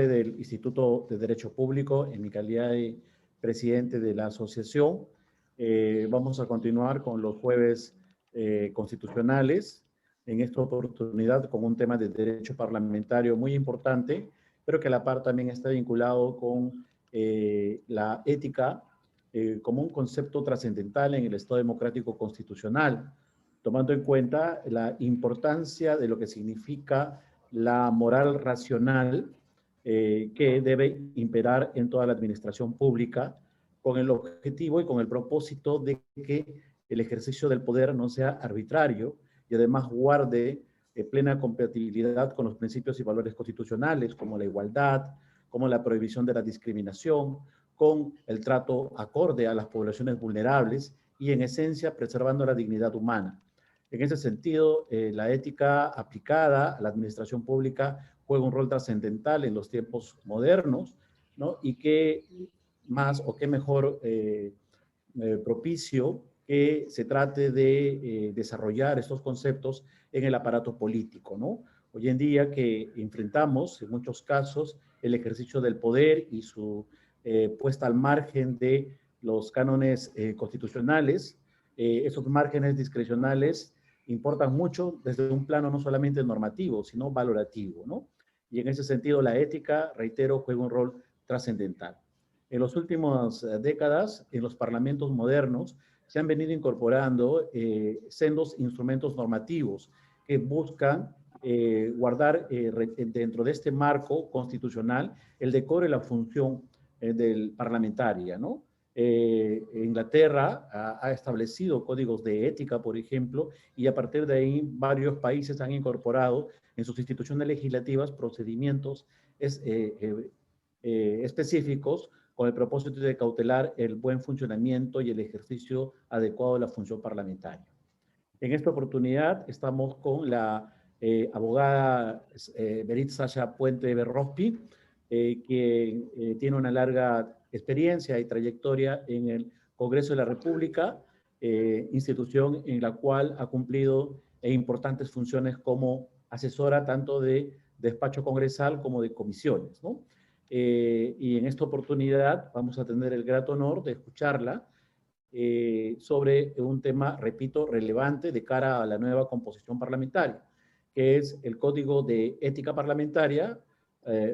del Instituto de Derecho Público, en mi calidad de presidente de la asociación. Vamos a continuar con los jueves constitucionales, en esta oportunidad con un tema de derecho parlamentario muy importante, pero que a la par también está vinculado con la ética como un concepto trascendental en el Estado democrático constitucional, tomando en cuenta la importancia de lo que significa la moral racional que debe imperar en toda la administración pública, con el objetivo y con el propósito de que el ejercicio del poder no sea arbitrario y además guarde plena compatibilidad con los principios y valores constitucionales, como la igualdad, como la prohibición de la discriminación, con el trato acorde a las poblaciones vulnerables y, en esencia, preservando la dignidad humana. En ese sentido, la ética aplicada a la administración pública juega un rol trascendental en los tiempos modernos, ¿no? Y qué más o qué mejor propicio que se trate de desarrollar estos conceptos en el aparato político, ¿no? Hoy en día que enfrentamos, en muchos casos, el ejercicio del poder y su puesta al margen de los cánones constitucionales, esos márgenes discrecionales importan mucho desde un plano no solamente normativo, sino valorativo, ¿no? Y en ese sentido, la ética, reitero, juega un rol trascendental. En las últimas décadas, en los parlamentos modernos, se han venido incorporando sendos instrumentos normativos que buscan guardar dentro de este marco constitucional el decoro y la función del parlamentaria, ¿no? Inglaterra ha establecido códigos de ética, por ejemplo, y a partir de ahí varios países han incorporado en sus instituciones legislativas procedimientos específicos con el propósito de cautelar el buen funcionamiento y el ejercicio adecuado de la función parlamentaria. En esta oportunidad estamos con la abogada Berit Sasha Puente Berrospi, que tiene una larga experiencia y trayectoria en el Congreso de la República, institución en la cual ha cumplido importantes funciones como asesora tanto de despacho congresal como de comisiones, ¿no? Y en esta oportunidad vamos a tener el grato honor de escucharla sobre un tema, repito, relevante de cara a la nueva composición parlamentaria, que es el Código de Ética Parlamentaria,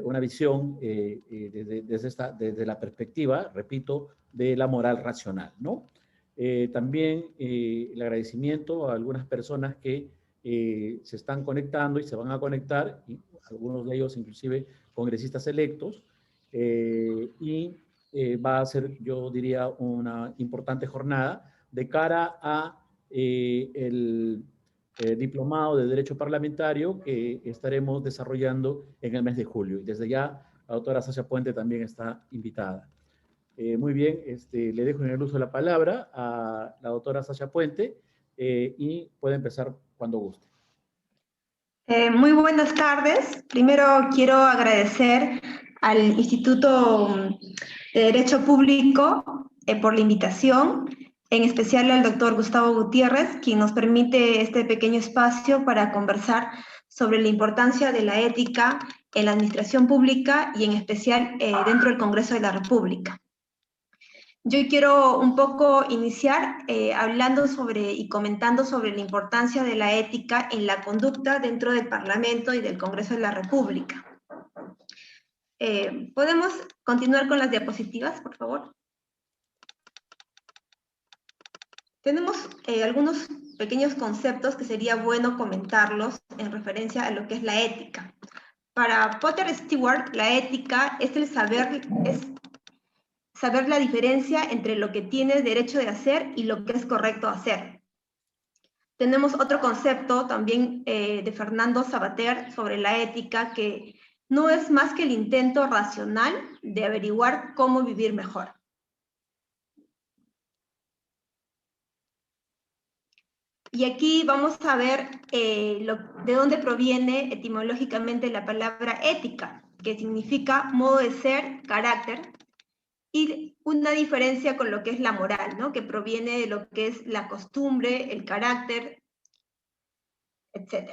una visión desde la perspectiva, repito, de la moral racional, ¿no? También el agradecimiento a algunas personas que se están conectando y se van a conectar, y algunos de ellos inclusive congresistas electos, va a ser, yo diría, una importante jornada de cara a el diplomado de Derecho Parlamentario que estaremos desarrollando en el mes de julio. Y desde ya, la doctora Sasha Puente también está invitada. Muy bien, le dejo en el uso la palabra a la doctora Sasha Puente y puede empezar cuando guste. Muy buenas tardes. Primero quiero agradecer al Instituto de Derecho Público por la invitación, en especial al doctor Gustavo Gutiérrez, quien nos permite este pequeño espacio para conversar sobre la importancia de la ética en la administración pública y en especial dentro del Congreso de la República. Yo quiero un poco iniciar hablando sobre y comentando sobre la importancia de la ética en la conducta dentro del Parlamento y del Congreso de la República. ¿Podemos continuar con las diapositivas, por favor? Tenemos algunos pequeños conceptos que sería bueno comentarlos en referencia a lo que es la ética. Para Potter Stewart, la ética es el saber la diferencia entre lo que tienes derecho de hacer y lo que es correcto hacer. Tenemos otro concepto también de Fernando Savater sobre la ética, que no es más que el intento racional de averiguar cómo vivir mejor. Y aquí vamos a ver de dónde proviene etimológicamente la palabra ética, que significa modo de ser, carácter, y una diferencia con lo que es la moral, ¿no? Que proviene de lo que es la costumbre, el carácter, etc.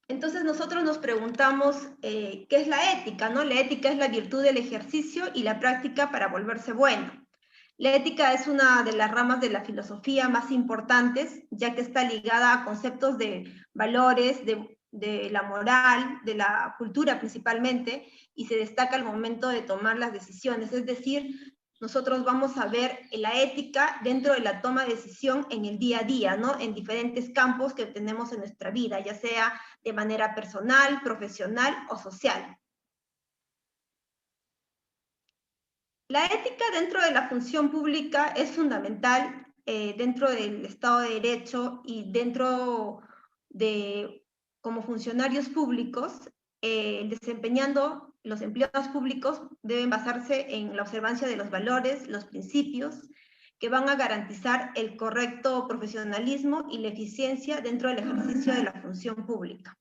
Entonces nosotros nos preguntamos qué es la ética, ¿no? La ética es la virtud del ejercicio y la práctica para volverse bueno. La ética es una de las ramas de la filosofía más importantes, ya que está ligada a conceptos de valores, de la moral, de la cultura principalmente, y se destaca al momento de tomar las decisiones. Es decir, nosotros vamos a ver la ética dentro de la toma de decisión en el día a día, ¿no? En diferentes campos que tenemos en nuestra vida, ya sea de manera personal, profesional o social. La ética dentro de la función pública es fundamental dentro del Estado de Derecho y dentro de, como funcionarios públicos, desempeñando los empleados públicos deben basarse en la observancia de los valores, los principios, que van a garantizar el correcto profesionalismo y la eficiencia dentro del ejercicio de la función pública.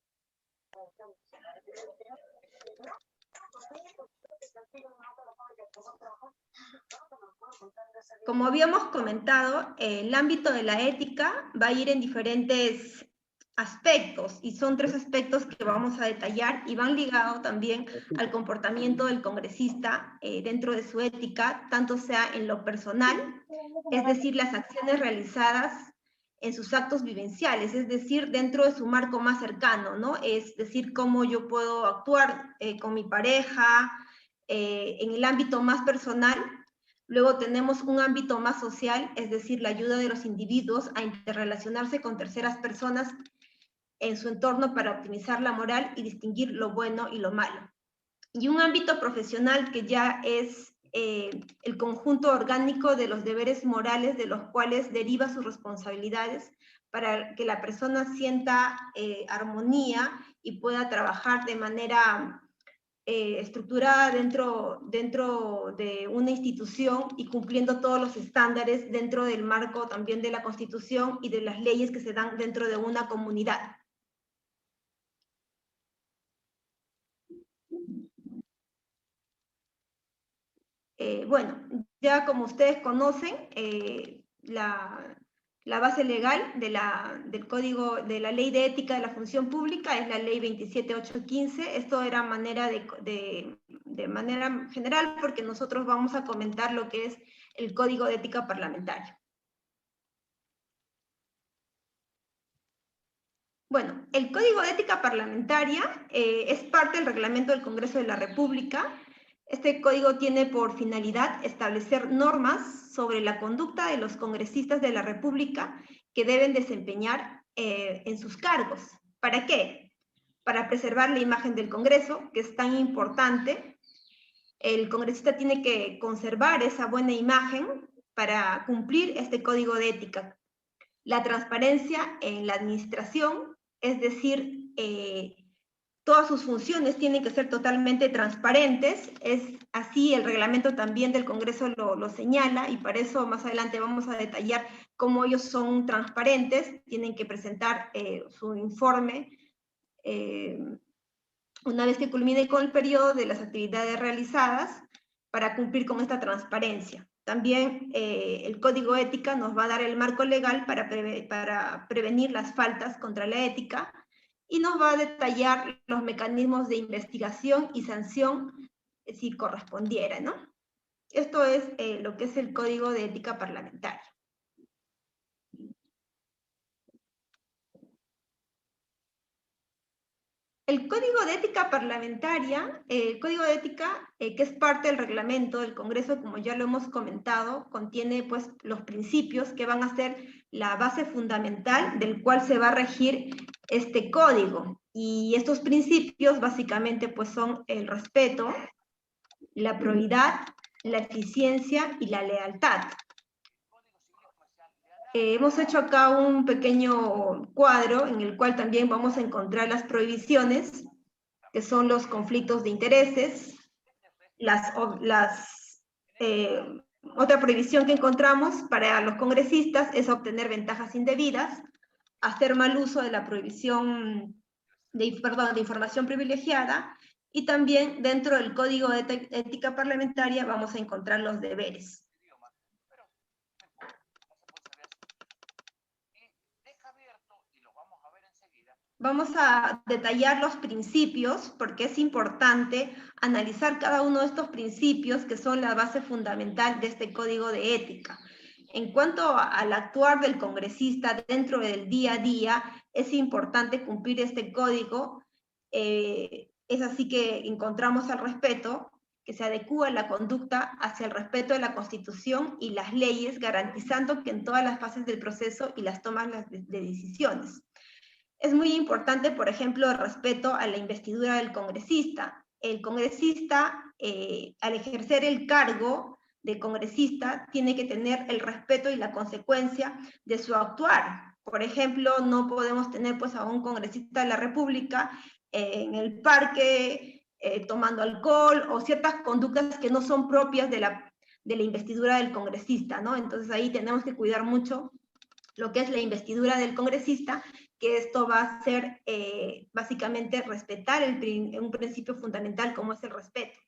Como habíamos comentado, el ámbito de la ética va a ir en diferentes aspectos, y son 3 aspectos que vamos a detallar y van ligados también al comportamiento del congresista dentro de su ética, tanto sea en lo personal, es decir, las acciones realizadas en sus actos vivenciales, es decir, dentro de su marco más cercano, ¿no? Es decir, cómo yo puedo actuar con mi pareja, en el ámbito más personal. Luego tenemos un ámbito más social, es decir, la ayuda de los individuos a interrelacionarse con terceras personas en su entorno para optimizar la moral y distinguir lo bueno y lo malo. Y un ámbito profesional que ya es el conjunto orgánico de los deberes morales de los cuales deriva sus responsabilidades para que la persona sienta armonía y pueda trabajar de manera estructurada dentro de una institución y cumpliendo todos los estándares dentro del marco también de la Constitución y de las leyes que se dan dentro de una comunidad. Bueno, ya como ustedes conocen, la base legal del Código de la Ley de Ética de la Función Pública es la Ley 27815. Esto era de manera general, porque nosotros vamos a comentar lo que es el Código de Ética Parlamentaria. Bueno, el Código de Ética Parlamentaria es parte del reglamento del Congreso de la República. Este código tiene por finalidad establecer normas sobre la conducta de los congresistas de la República que deben desempeñar en sus cargos. ¿Para qué? Para preservar la imagen del Congreso, que es tan importante. El congresista tiene que conservar esa buena imagen para cumplir este código de ética. La transparencia en la administración, es decir, todas sus funciones tienen que ser totalmente transparentes. Es así, el reglamento también del Congreso lo señala, y para eso más adelante vamos a detallar cómo ellos son transparentes. Tienen que presentar su informe una vez que culmine con el periodo de las actividades realizadas para cumplir con esta transparencia. También el Código Ética nos va a dar el marco legal para prevenir las faltas contra la ética, y nos va a detallar los mecanismos de investigación y sanción si correspondiera, ¿no? Esto es lo que es el Código de Ética Parlamentaria. El Código de Ética Parlamentaria, el Código de Ética, que es parte del reglamento del Congreso, como ya lo hemos comentado, contiene pues los principios que van a ser la base fundamental del cual se va a regir este código. Y estos principios básicamente pues son el respeto, la probidad, la eficiencia y la lealtad. Hemos hecho acá un pequeño cuadro en el cual también vamos a encontrar las prohibiciones, que son los conflictos de intereses. Otra prohibición que encontramos para los congresistas es obtener ventajas indebidas, hacer mal uso de la prohibición de información privilegiada, y también dentro del Código de Ética Parlamentaria vamos a encontrar los deberes. Vamos a detallar los principios porque es importante analizar cada uno de estos principios que son la base fundamental de este código de ética. En cuanto al actuar del congresista dentro del día a día, es importante cumplir este código. Es así que encontramos el respeto, que se adecúa la conducta hacia el respeto de la Constitución y las leyes, garantizando que en todas las fases del proceso y las tomas de decisiones. Es muy importante, por ejemplo, el respeto a la investidura del congresista. El congresista, al ejercer el cargo de congresista, tiene que tener el respeto y la consecuencia de su actuar. Por ejemplo, no podemos tener pues, a un congresista de la República en el parque tomando alcohol o ciertas conductas que no son propias de la investidura del congresista, ¿no? Entonces ahí tenemos que cuidar mucho lo que es la investidura del congresista, que esto va a ser básicamente respetar un principio fundamental como es el respeto.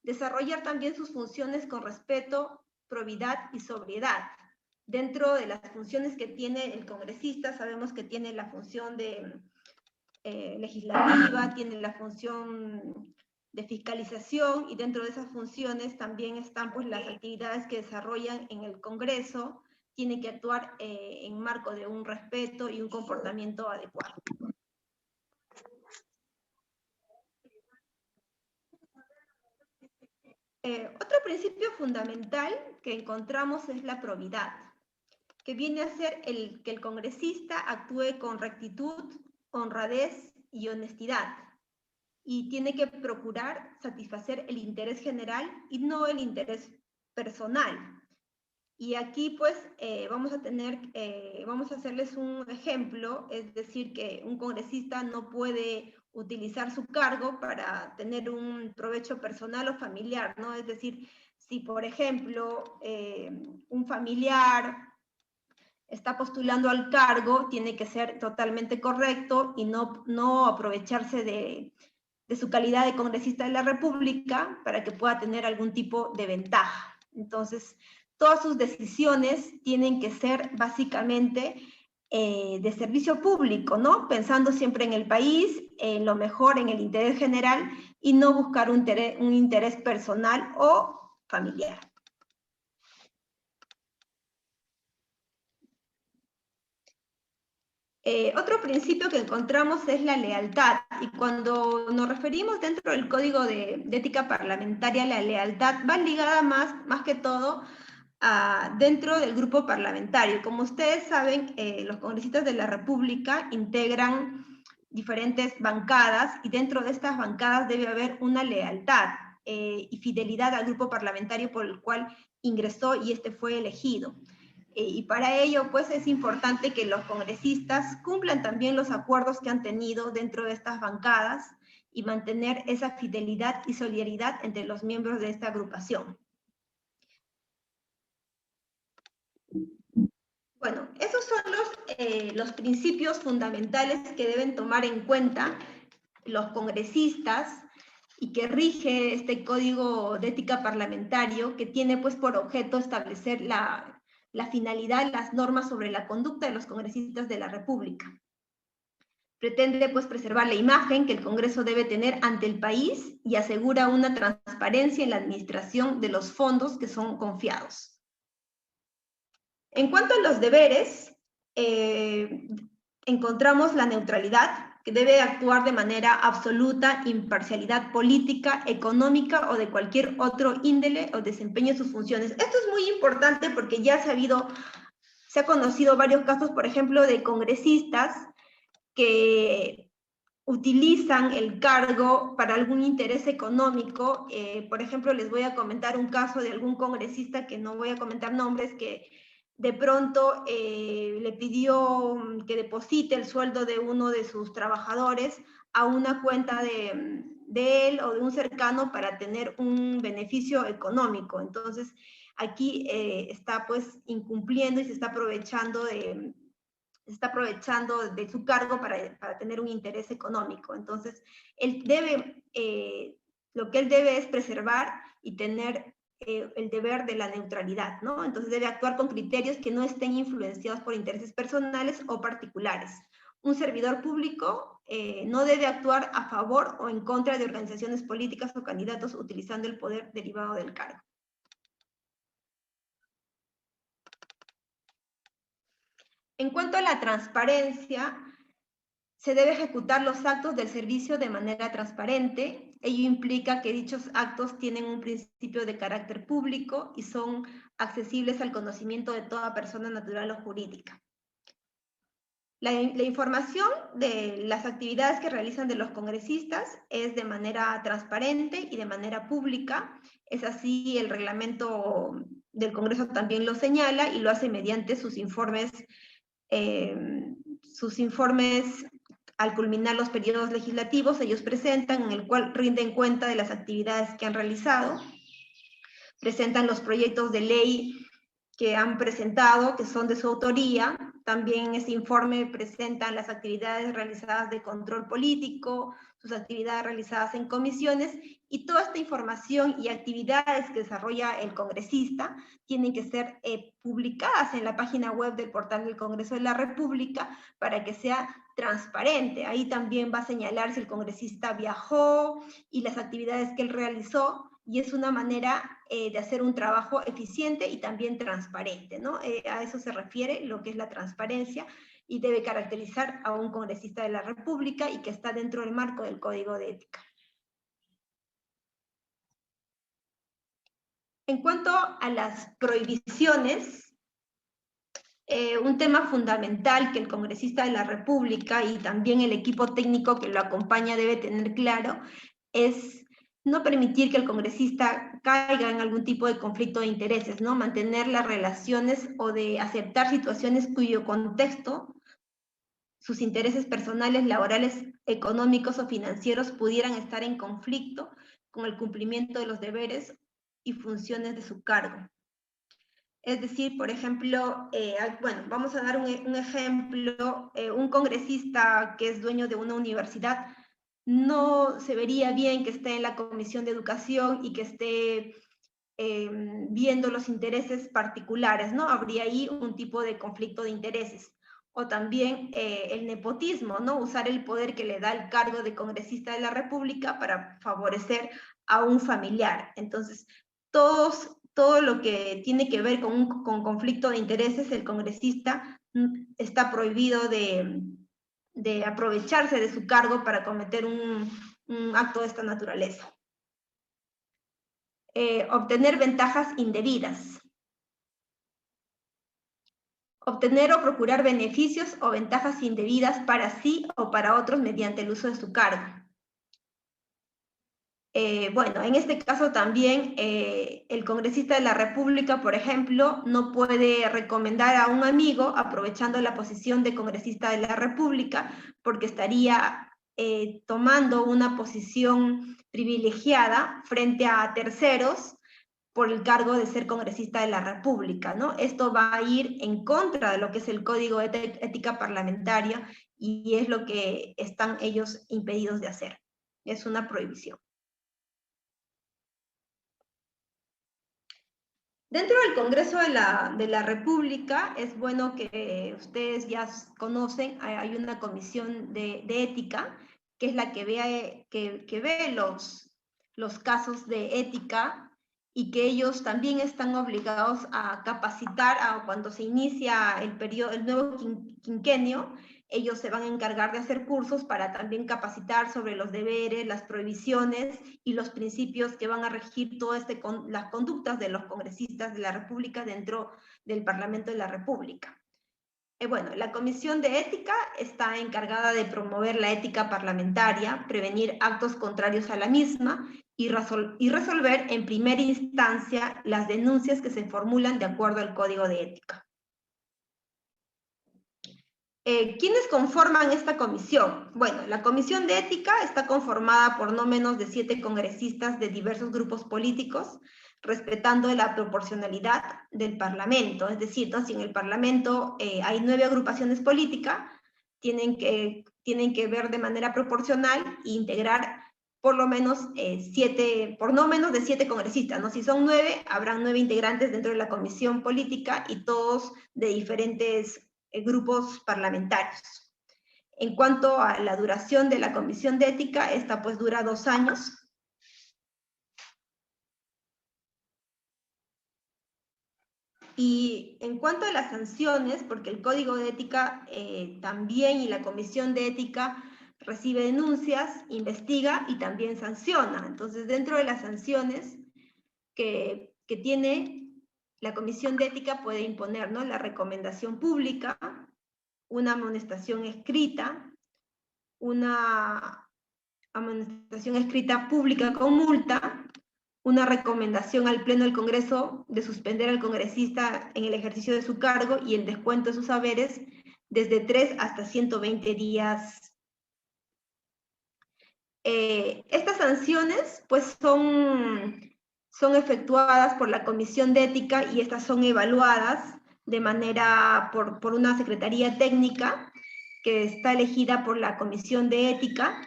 Desarrollar también sus funciones con respeto, probidad y sobriedad. Dentro de las funciones que tiene el congresista, sabemos que tiene la función de legislativa, tiene la función de fiscalización, y dentro de esas funciones también están pues, las actividades que desarrollan en el Congreso. Tiene que actuar en marco de un respeto y un comportamiento adecuado. Otro principio fundamental que encontramos es la probidad, que viene a ser que el congresista actúe con rectitud, honradez y honestidad, y tiene que procurar satisfacer el interés general y no el interés personal. Y aquí pues vamos a hacerles un ejemplo, es decir, que un congresista no puede utilizar su cargo para tener un provecho personal o familiar, ¿no? Es decir, si por ejemplo un familiar está postulando al cargo, tiene que ser totalmente correcto y no aprovecharse de su calidad de congresista de la República para que pueda tener algún tipo de ventaja. Entonces, todas sus decisiones tienen que ser básicamente de servicio público, ¿no? Pensando siempre en el país, en lo mejor, en el interés general, y no buscar un interés personal o familiar. Otro principio que encontramos es la lealtad, y cuando nos referimos dentro del Código de Ética Parlamentaria, la lealtad va ligada más que todo dentro del grupo parlamentario. Como ustedes saben, los congresistas de la República integran diferentes bancadas, y dentro de estas bancadas debe haber una lealtad y fidelidad al grupo parlamentario por el cual ingresó y este fue elegido. Y para ello, pues, es importante que los congresistas cumplan también los acuerdos que han tenido dentro de estas bancadas y mantener esa fidelidad y solidaridad entre los miembros de esta agrupación. Bueno, esos son los principios fundamentales que deben tomar en cuenta los congresistas y que rige este Código de Ética Parlamentario, que tiene pues por objeto establecer la finalidad, las normas sobre la conducta de los congresistas de la República. Pretende pues preservar la imagen que el Congreso debe tener ante el país y asegura una transparencia en la administración de los fondos que son confiados. En cuanto a los deberes, encontramos la neutralidad, que debe actuar de manera absoluta, imparcialidad política, económica o de cualquier otro índole o desempeñe sus funciones. Esto es muy importante porque ya se ha conocido varios casos, por ejemplo, de congresistas que utilizan el cargo para algún interés económico. Por ejemplo, les voy a comentar un caso de algún congresista, que no voy a comentar nombres, que de pronto le pidió que deposite el sueldo de uno de sus trabajadores a una cuenta de él o de un cercano para tener un beneficio económico. Entonces, aquí está pues incumpliendo y se está aprovechando de su cargo para tener un interés económico. Entonces, lo que él debe es preservar y tener el deber de la neutralidad, ¿no? Entonces debe actuar con criterios que no estén influenciados por intereses personales o particulares. un servidor público no debe actuar a favor o en contra de organizaciones políticas o candidatos utilizando el poder derivado del cargo. En cuanto a la transparencia, se debe ejecutar los actos del servicio de manera transparente. Ello implica que dichos actos tienen un principio de carácter público y son accesibles al conocimiento de toda persona natural o jurídica. La información de las actividades que realizan de los congresistas es de manera transparente y de manera pública. Es así, el reglamento del Congreso también lo señala y lo hace mediante sus informes al culminar los periodos legislativos. Ellos presentan, en el cual rinden cuenta de las actividades que han realizado, presentan los proyectos de ley que han presentado, que son de su autoría. También en ese informe presentan las actividades realizadas de control político, sus actividades realizadas en comisiones, y toda esta información y actividades que desarrolla el congresista tienen que ser publicadas en la página web del portal del Congreso de la República para que sea transparente. Ahí también va a señalar si el congresista viajó y las actividades que él realizó, y es una manera de hacer un trabajo eficiente y también transparente, ¿no? A eso se refiere lo que es la transparencia, y debe caracterizar a un congresista de la República y que está dentro del marco del Código de Ética. En cuanto a las prohibiciones, un tema fundamental que el congresista de la República y también el equipo técnico que lo acompaña debe tener claro es no permitir que el congresista caiga en algún tipo de conflicto de intereses, ¿no? Mantener las relaciones o de aceptar situaciones cuyo contexto, sus intereses personales, laborales, económicos o financieros pudieran estar en conflicto con el cumplimiento de los deberes y funciones de su cargo. Es decir, por ejemplo, bueno, vamos a dar un ejemplo, un congresista que es dueño de una universidad no se vería bien que esté en la Comisión de Educación y que esté viendo los intereses particulares, ¿no? Habría ahí un tipo de conflicto de intereses. O también el nepotismo, ¿no? Usar el poder que le da el cargo de congresista de la República para favorecer a un familiar. Entonces, todo lo que tiene que ver con conflicto de intereses, el congresista está prohibido de aprovecharse de su cargo para cometer un acto de esta naturaleza. Obtener ventajas indebidas. Obtener o procurar beneficios o ventajas indebidas para sí o para otros mediante el uso de su cargo. Bueno, en este caso también el congresista de la República, por ejemplo, no puede recomendar a un amigo aprovechando la posición de congresista de la República, porque estaría tomando una posición privilegiada frente a terceros por el cargo de ser congresista de la República, ¿no? Esto va a ir en contra de lo que es el Código de Ética Parlamentaria y es lo que están ellos impedidos de hacer. Es una prohibición. Dentro del Congreso de la República, es bueno que ustedes ya conocen, hay una comisión de ética, que es la que ve los casos de ética, y que ellos también están obligados a capacitar cuando se inicia el nuevo quinquenio. Ellos se van a encargar de hacer cursos para también capacitar sobre los deberes, las prohibiciones y los principios que van a regir todas las conductas de los congresistas de la República dentro del Parlamento de la República. Bueno, la Comisión de Ética está encargada de promover la ética parlamentaria, prevenir actos contrarios a la misma y resolver en primera instancia las denuncias que se formulan de acuerdo al Código de Ética. ¿Quiénes conforman esta comisión? Bueno, la Comisión de Ética está conformada por no menos de 7 congresistas de diversos grupos políticos, respetando la proporcionalidad del Parlamento. Es decir, ¿no? Si en el Parlamento hay 9 agrupaciones políticas, tienen que ver de manera proporcional e integrar por lo menos no menos de 7 congresistas, ¿no? Si son 9, habrán 9 integrantes dentro de la comisión política y todos de diferentes grupos parlamentarios. En cuanto a la duración de la Comisión de Ética, esta pues dura 2 años. Y en cuanto a las sanciones, porque el Código de Ética también y la Comisión de Ética recibe denuncias, investiga y también sanciona. Entonces, dentro de las sanciones que tiene la Comisión de Ética puede imponer, ¿no?, la recomendación pública, una amonestación escrita, una amonestación escrita pública con multa, una recomendación al Pleno del Congreso de suspender al congresista en el ejercicio de su cargo y el descuento de sus haberes desde 3 hasta 120 días. Estas sanciones pues son efectuadas por la Comisión de Ética y estas son evaluadas de manera por una secretaría técnica que está elegida por la Comisión de Ética,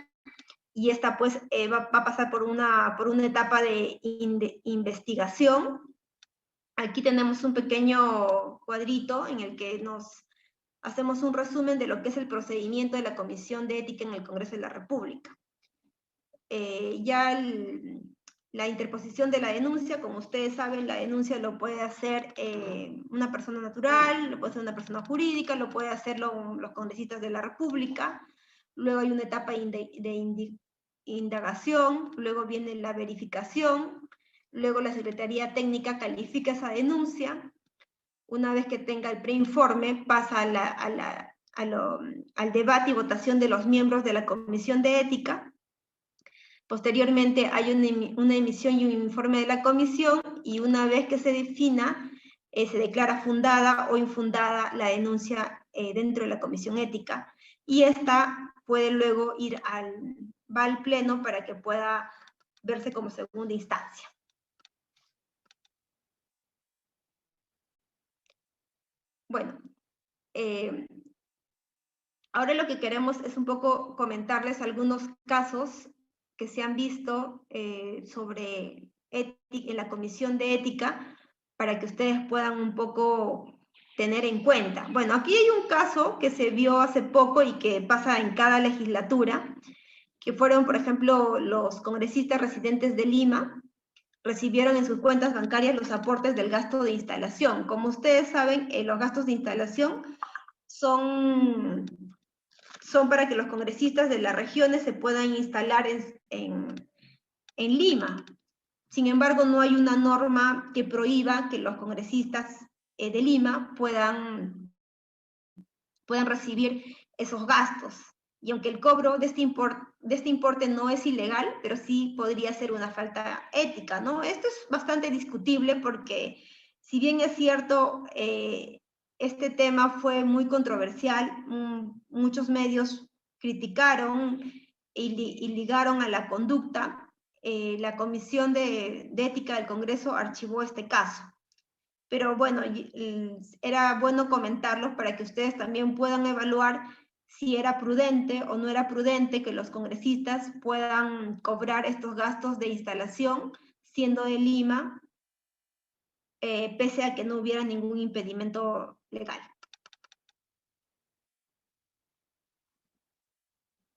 y esta pues va a pasar por una etapa de investigación. Aquí tenemos un pequeño cuadrito en el que nos hacemos un resumen de lo que es el procedimiento de la Comisión de Ética en el Congreso de la República. La interposición de la denuncia, como ustedes saben, la denuncia lo puede hacer una persona natural, lo puede hacer una persona jurídica, lo puede hacer los congresistas de la República. Luego hay una etapa de indagación, luego viene la verificación, luego la Secretaría Técnica califica esa denuncia. Una vez que tenga el preinforme, pasa al debate y votación de los miembros de la Comisión de Ética. Posteriormente hay una emisión y un informe de la comisión, y una vez que se defina, se declara fundada o infundada la denuncia dentro de la Comisión Ética, y esta puede luego va al Pleno para que pueda verse como segunda instancia. Bueno, ahora lo que queremos es un poco comentarles algunos casos que se han visto sobre ética, en la Comisión de Ética, para que ustedes puedan un poco tener en cuenta. Bueno, aquí hay un caso que se vio hace poco y que pasa en cada legislatura, que fueron, por ejemplo, los congresistas residentes de Lima recibieron en sus cuentas bancarias los aportes del gasto de instalación. Como ustedes saben, los gastos de instalación son para que los congresistas de las regiones se puedan instalar en Lima. Sin embargo, no hay una norma que prohíba que los congresistas de Lima puedan recibir esos gastos. Y aunque el cobro de este importe no es ilegal, pero sí podría ser una falta ética, ¿no? Esto es bastante discutible porque, si bien es cierto, este tema fue muy controversial, muchos medios criticaron y ligaron a la conducta, la Comisión de Ética del Congreso archivó este caso. Pero bueno, era bueno comentarlos para que ustedes también puedan evaluar si era prudente o no era prudente que los congresistas puedan cobrar estos gastos de instalación siendo de Lima, pese a que no hubiera ningún impedimento legal.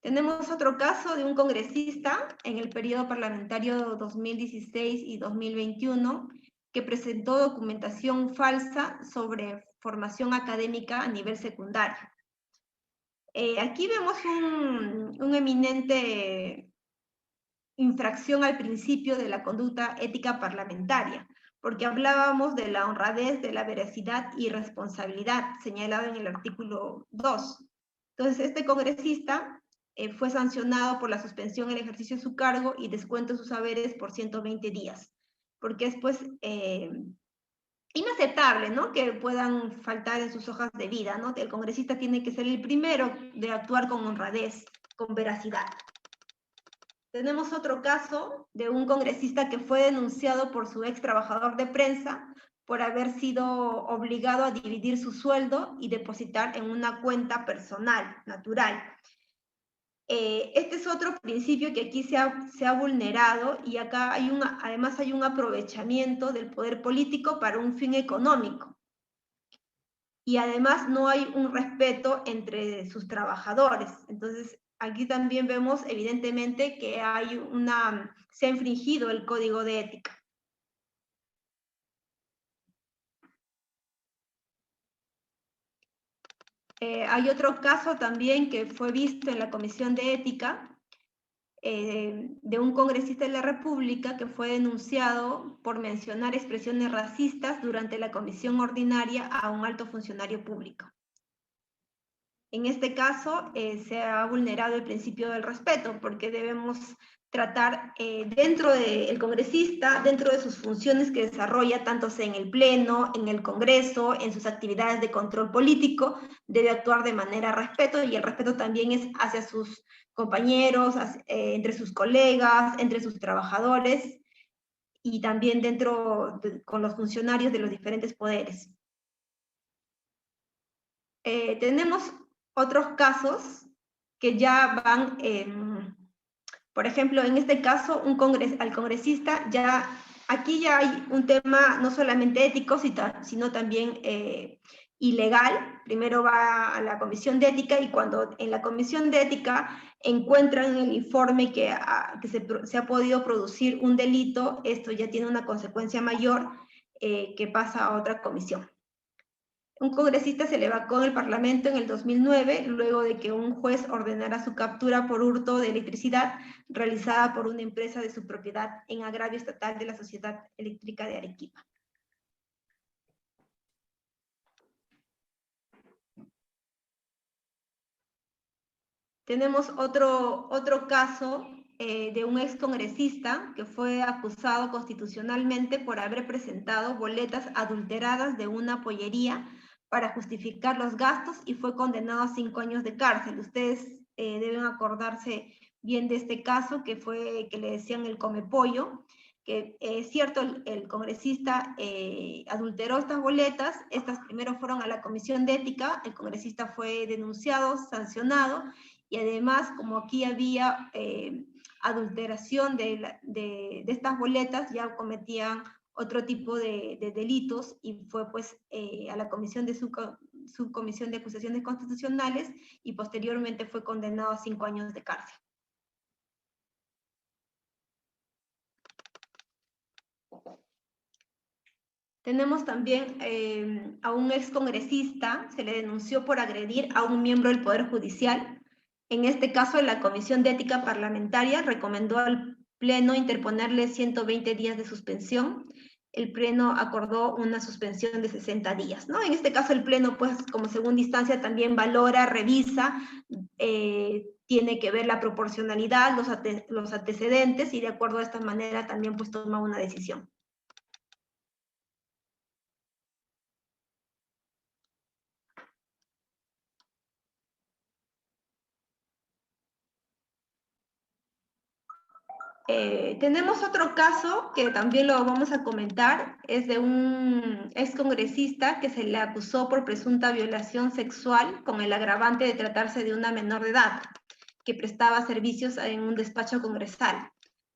Tenemos otro caso de un congresista en el periodo parlamentario 2016 y 2021 que presentó documentación falsa sobre formación académica a nivel secundario. Aquí vemos un eminente infracción al principio de la conducta ética parlamentaria, porque hablábamos de la honradez, de la veracidad y responsabilidad, señalado en el artículo 2. Entonces, este congresista fue sancionado por la suspensión en el ejercicio de su cargo y descuento de sus haberes por 120 días, porque es pues inaceptable, ¿no?, que puedan faltar en sus hojas de vida, ¿no? El congresista tiene que ser el primero de actuar con honradez, con veracidad. Tenemos otro caso de un congresista que fue denunciado por su ex trabajador de prensa por haber sido obligado a dividir su sueldo y depositar en una cuenta personal, natural. Este es otro principio que aquí se ha vulnerado, y acá además hay un aprovechamiento del poder político para un fin económico. y además no hay un respeto entre sus trabajadores. Entonces, aquí también vemos evidentemente que se ha infringido el código de ética. Hay otro caso también que fue visto en la Comisión de Ética, de un congresista de la República que fue denunciado por mencionar expresiones racistas durante la comisión ordinaria a un alto funcionario público. En este caso, se ha vulnerado el principio del respeto, porque debemos tratar dentro del congresista, dentro de sus funciones que desarrolla, tanto sea en el Pleno, en el Congreso, en sus actividades de control político, debe actuar de manera respeto, y el respeto también es hacia sus compañeros, entre sus colegas, entre sus trabajadores, y también con los funcionarios de los diferentes poderes. Tenemos otros casos que ya van, por ejemplo, en este caso, al congresista, aquí ya hay un tema no solamente ético, sino también ilegal. Primero va a la Comisión de Ética, y cuando en la Comisión de Ética encuentran en el informe que se ha podido producir un delito, esto ya tiene una consecuencia mayor que pasa a otra comisión. Un congresista se le vacó en el Parlamento en el 2009, luego de que un juez ordenara su captura por hurto de electricidad realizada por una empresa de su propiedad en agravio estatal de la Sociedad Eléctrica de Arequipa. Tenemos otro caso de un excongresista que fue acusado constitucionalmente por haber presentado boletas adulteradas de una pollería para justificar los gastos, y fue condenado a 5 años de cárcel. Ustedes deben acordarse bien de este caso, que le decían el Comepollo, que es cierto, el congresista adulteró estas boletas. Estas primero fueron a la Comisión de Ética, el congresista fue denunciado, sancionado, y además, como aquí había adulteración de estas boletas, ya cometían otro tipo de delitos, y fue pues a la comisión de subcomisión de acusaciones constitucionales, y posteriormente fue condenado a 5 años de cárcel. Tenemos también a un excongresista, se le denunció por agredir a un miembro del Poder Judicial. En este caso, la Comisión de Ética Parlamentaria recomendó al Pleno interponerle 120 días de suspensión. El Pleno acordó una suspensión de 60 días, ¿no? En este caso, el Pleno, pues, como segunda instancia, también valora, revisa, tiene que ver la proporcionalidad, los antecedentes, y de acuerdo a esta manera también, pues, toma una decisión. Tenemos otro caso que también lo vamos a comentar, es de un excongresista que se le acusó por presunta violación sexual con el agravante de tratarse de una menor de edad que prestaba servicios en un despacho congresal.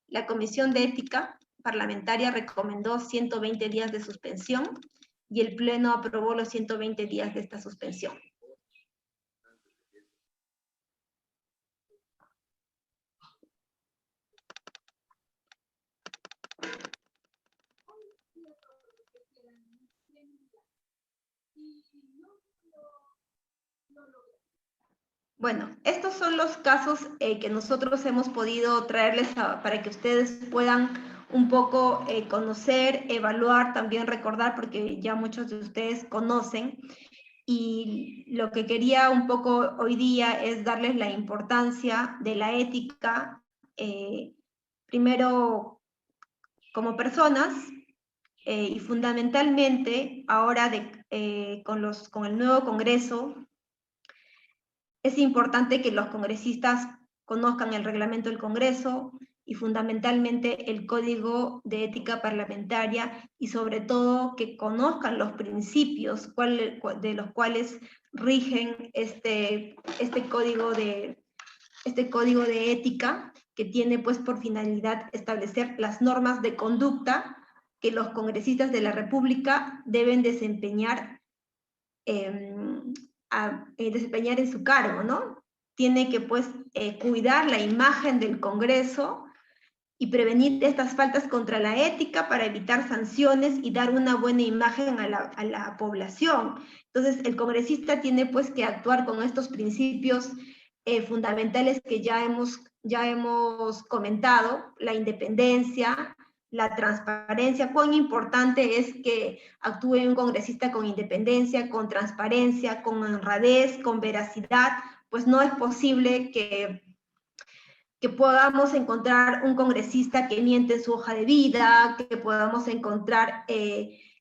La Comisión de Ética Parlamentaria recomendó 120 días de suspensión, y el Pleno aprobó los 120 días de esta suspensión. Bueno, estos son los casos que nosotros hemos podido traerles para que ustedes puedan un poco conocer, evaluar, también recordar, porque ya muchos de ustedes conocen. Y lo que quería un poco hoy día es darles la importancia de la ética, primero como personas, y fundamentalmente ahora con el nuevo Congreso. Es importante que los congresistas conozcan el reglamento del Congreso y fundamentalmente el Código de Ética Parlamentaria, y sobre todo que conozcan los principios de los cuales rigen este código de ética, que tiene pues por finalidad establecer las normas de conducta que los congresistas de la República deben desempeñar desempeñar en su cargo, ¿no? Tiene que, pues, cuidar la imagen del Congreso y prevenir estas faltas contra la ética para evitar sanciones y dar una buena imagen a la población. Entonces, el congresista tiene, pues, que actuar con estos principios fundamentales que ya hemos comentado: la independencia, la transparencia. Cuán importante es que actúe un congresista con independencia, con transparencia, con honradez, con veracidad. Pues no es posible que podamos encontrar un congresista que miente en su hoja de vida, que podamos encontrar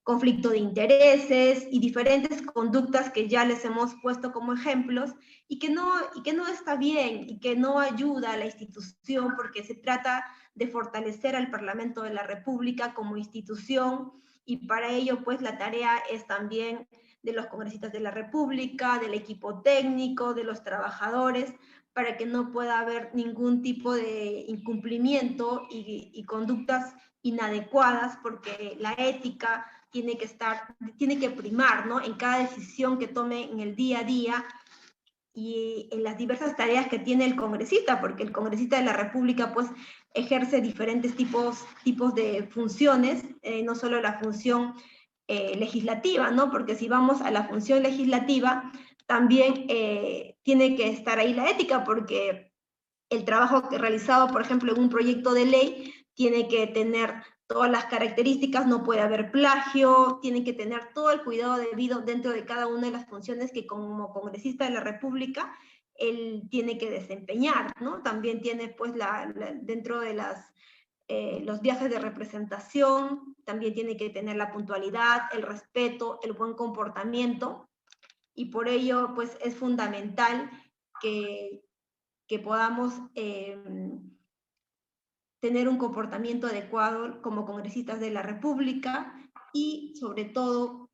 conflicto de intereses y diferentes conductas que ya les hemos puesto como ejemplos, y que no está bien y que no ayuda a la institución, porque se trata de fortalecer al Parlamento de la República como institución, y para ello, pues, la tarea es también de los congresistas de la República, del equipo técnico, de los trabajadores, para que no pueda haber ningún tipo de incumplimiento y conductas inadecuadas, porque la ética tiene que primar, ¿no?, en cada decisión que tome en el día a día y en las diversas tareas que tiene el congresista, porque el congresista de la República, pues, ejerce diferentes tipos de funciones, no solo la función legislativa, ¿no? Porque si vamos a la función legislativa, también tiene que estar ahí la ética, porque el trabajo realizado, por ejemplo, en un proyecto de ley, tiene que tener todas las características, no puede haber plagio, tiene que tener todo el cuidado debido dentro de cada una de las funciones que como congresista de la República él tiene que desempeñar, ¿no? También tiene, pues, dentro de los viajes de representación, también tiene que tener la puntualidad, el respeto, el buen comportamiento, y por ello, pues, es fundamental que podamos tener un comportamiento adecuado como congresistas de la República, y sobre todo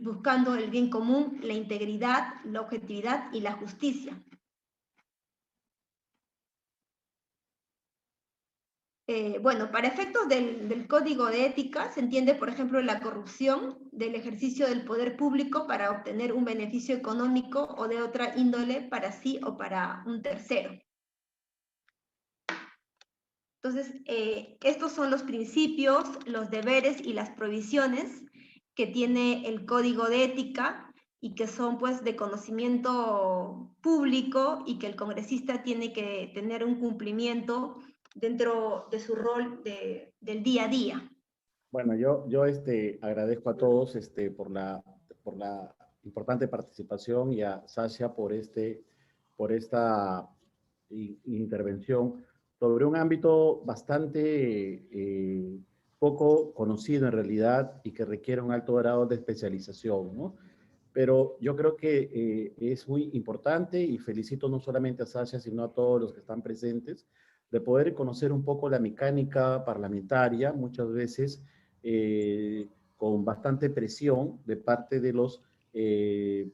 buscando el bien común, la integridad, la objetividad y la justicia. Bueno, para efectos del Código de Ética se entiende, por ejemplo, la corrupción del ejercicio del poder público para obtener un beneficio económico o de otra índole para sí o para un tercero. Entonces, estos son los principios, los deberes y las provisiones que tiene el Código de Ética, y que son, pues, de conocimiento público, y que el congresista tiene que tener un cumplimiento dentro de su rol del día a día. Bueno, yo agradezco a todos por la importante participación, y a Sasha por esta intervención sobre un ámbito bastante poco conocido en realidad, y que requiere un alto grado de especialización, ¿no? Pero yo creo que es muy importante, y felicito no solamente a Sasha, sino a todos los que están presentes, de poder conocer un poco la mecánica parlamentaria, muchas veces con bastante presión de parte de los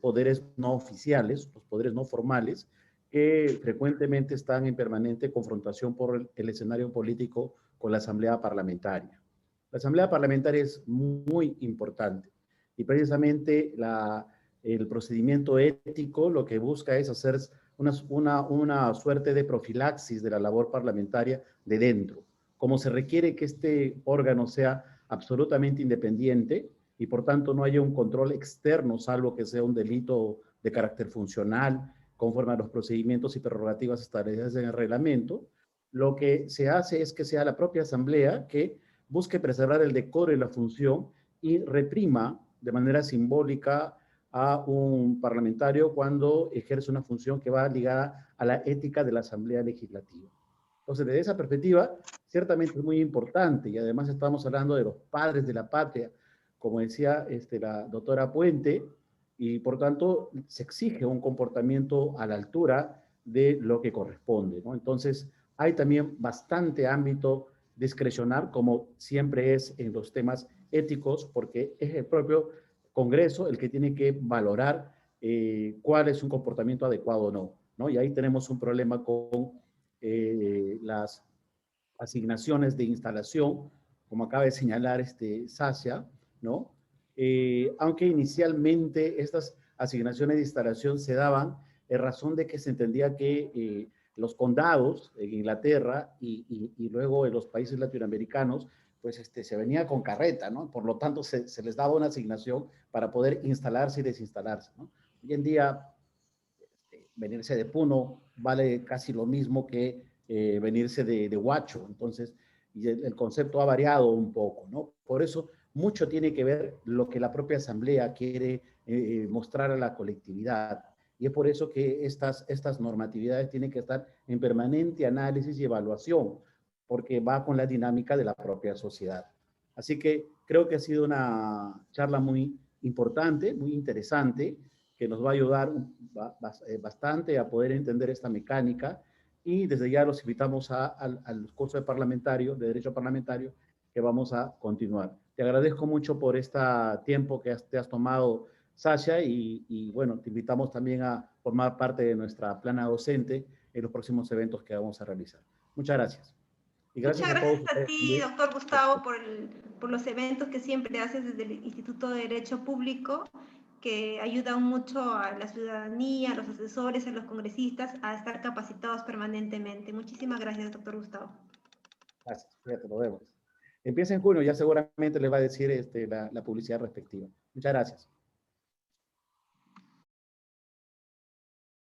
poderes no oficiales, los poderes no formales, que frecuentemente están en permanente confrontación por el escenario político con la Asamblea Parlamentaria. La Asamblea Parlamentaria es muy importante, y precisamente el procedimiento ético lo que busca es hacer una suerte de profilaxis de la labor parlamentaria de dentro. Como se requiere que este órgano sea absolutamente independiente, y por tanto no haya un control externo, salvo que sea un delito de carácter funcional, conforme a los procedimientos y prerrogativas establecidas en el reglamento, lo que se hace es que sea la propia Asamblea que busque preservar el decoro y la función, y reprima de manera simbólica a un parlamentario cuando ejerce una función que va ligada a la ética de la Asamblea Legislativa. Entonces, desde esa perspectiva, ciertamente es muy importante, y además estamos hablando de los padres de la patria, como decía la doctora Puente, y por tanto se exige un comportamiento a la altura de lo que corresponde, ¿no? Entonces, hay también bastante ámbito discrecional, como siempre es en los temas éticos, porque es el propio Congreso el que tiene que valorar cuál es un comportamiento adecuado o no, ¿no? Y ahí tenemos un problema con las asignaciones de instalación, como acaba de señalar Sasia, ¿no? aunque inicialmente estas asignaciones de instalación se daban en razón de que se entendía que los condados en Inglaterra y luego en los países latinoamericanos, pues se venía con carreta, ¿no? Por lo tanto, se les daba una asignación para poder instalarse y desinstalarse, ¿no? Hoy en día, venirse de Puno vale casi lo mismo que venirse de Huacho. Entonces, y el concepto ha variado un poco, ¿no? Por eso, mucho tiene que ver lo que la propia Asamblea quiere mostrar a la colectividad. Y es por eso que estas normatividades tienen que estar en permanente análisis y evaluación, porque va con la dinámica de la propia sociedad. Así que creo que ha sido una charla muy importante, muy interesante, que nos va a ayudar bastante a poder entender esta mecánica, y desde ya los invitamos al curso de Derecho Parlamentario que vamos a continuar. Te agradezco mucho por este tiempo que te has tomado, Sasha, y bueno, te invitamos también a formar parte de nuestra plana docente en los próximos eventos que vamos a realizar. Muchas gracias. Y gracias Muchas a todos gracias a ustedes ti, también. doctor Gustavo, por los eventos que siempre haces desde el Instituto de Derecho Público, que ayudan mucho a la ciudadanía, a los asesores, a los congresistas a estar capacitados permanentemente. Muchísimas gracias, doctor Gustavo. Gracias, fíjate, nos vemos. Empieza en junio, ya seguramente les va a decir la publicidad respectiva. Muchas gracias.